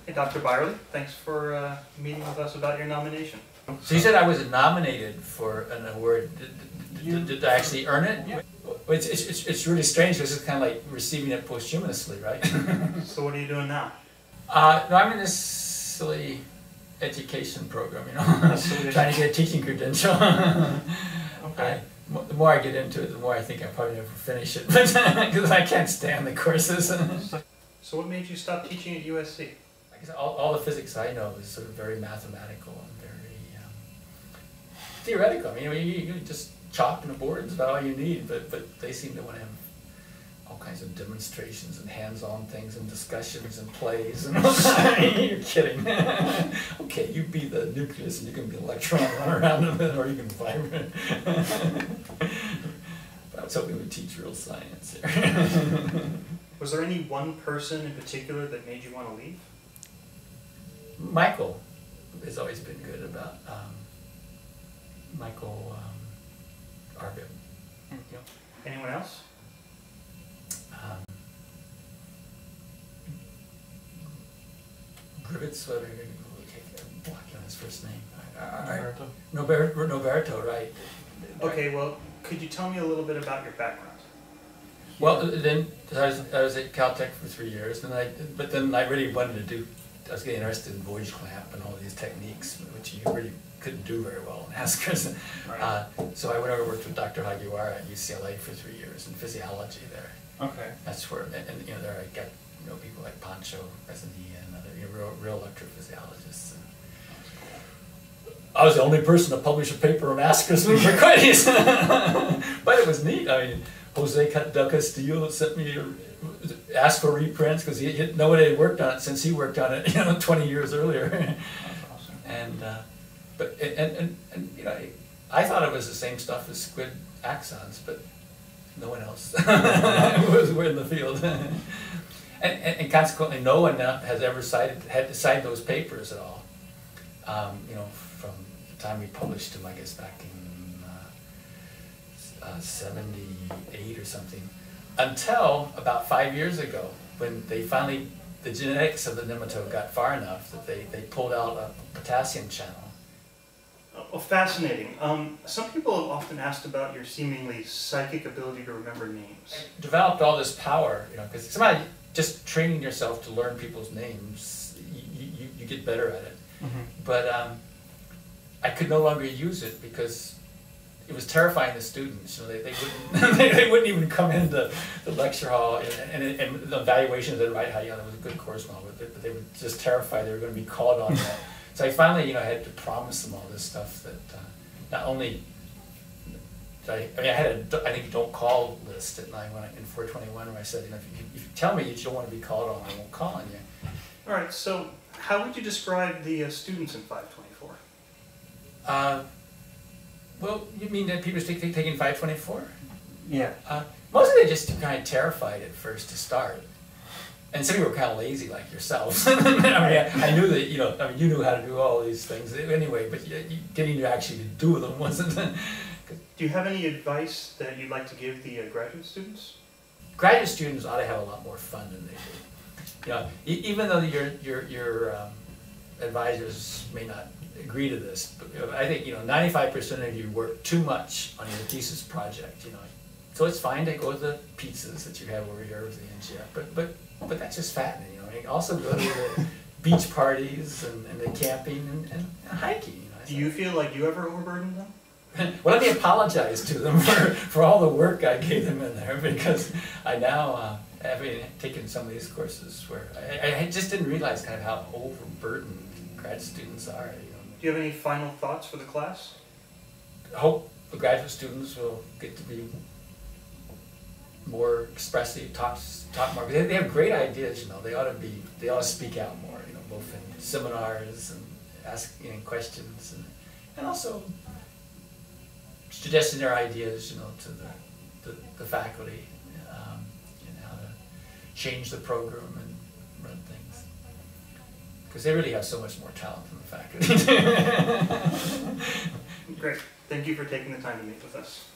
Hey, Dr. Byerly, thanks for meeting with us about your nomination. So you said I was nominated for an award. Did I actually earn it? Yeah. It's really strange because it's kind of like receiving it posthumously, right? So what are you doing now? No, I'm in this silly education program, you know, trying to get a teaching credential. Okay. The more I get into it, the more I think I'll probably never finish it, because I can't stand the courses. So what made you stop teaching at USC? I guess all the physics I know is sort of very mathematical and very theoretical. I mean, you just chalk and a board is about all you need, but they seem to want to have all kinds of demonstrations and hands-on things and discussions and plays and you're kidding. Okay, you be the nucleus and you can be an electron, run around in it, or you can vibrate. But I was hoping we would teach real science here. Was there any one person in particular that made you want to leave? Michael has always been good about Michael Arvin. You know. Anyone else? Grivitz, whatever, I'm blocking on his first name. Roberto. Roberto, right. Okay, well, could you tell me a little bit about your background? Well, then I was at Caltech for 3 years, but then I really wanted to do. I was getting interested in voyage clamp and all these techniques, which you really couldn't do very well in ASCRS. Right. So I went over and worked with Dr. Hagiwara at UCLA for 3 years in physiology there. Okay. That's where, and you know, there I got people like Pancho Resnick and other real electrophysiologists. And I was the only person to publish a paper on ASCRS for quite but it was neat. I mean, Jose Del Castillo sent me asked for reprints because nobody had worked on it since he worked on it, 20 years earlier. That's awesome. And and you know, I thought it was the same stuff as squid axons, but no one else was in the field. And consequently, no one has ever had to cite those papers at all. From the time we published them, I guess back in 78 or something, until about 5 years ago, when they finally, the genetics of the nematode got far enough that they pulled out a potassium channel. Oh, fascinating. Some people have often asked about your seemingly psychic ability to remember names. I developed all this power, because somehow just training yourself to learn people's names, you get better at it. Mm-hmm. But I could no longer use it because it was terrifying the students. They wouldn't they wouldn't even come into the lecture hall, and the evaluations at Wright High, it was a good course and all, but they were just terrified they were going to be called on that. So I finally, had to promise them all this stuff that not only. I had I think don't call list at night in 421 where I said, if you tell me you don't want to be called on, I won't call on you. All right. So how would you describe the students in 524? Well, you mean that people taking 524? Yeah. Mostly they just kind of terrified at first to start. And some people were kind of lazy like yourself. I knew that, you knew how to do all these things anyway, but getting to actually do them wasn't. Do you have any advice that you'd like to give the graduate students? Graduate students ought to have a lot more fun than they do. Even though your advisors may not agree to this, but I think 95% of you work too much on your thesis project. So it's fine to go to the pizzas that you have over here with the NGF, but that's just fattening. Also go to the beach parties and the camping and hiking. Do you feel like you ever overburdened them? Well, let me apologize to them for all the work I gave them in there, because I now have taken some of these courses where I just didn't realize kind of how overburdened grad students are. Do you have any final thoughts for the class? I hope the graduate students will get to be more expressive, talk more. They have great ideas. They ought to speak out more. Both in seminars and asking questions, and also suggesting their ideas, to the faculty, and how to change the program and run things. Because they really have so much more talent than the faculty. Great. Thank you for taking the time to meet with us.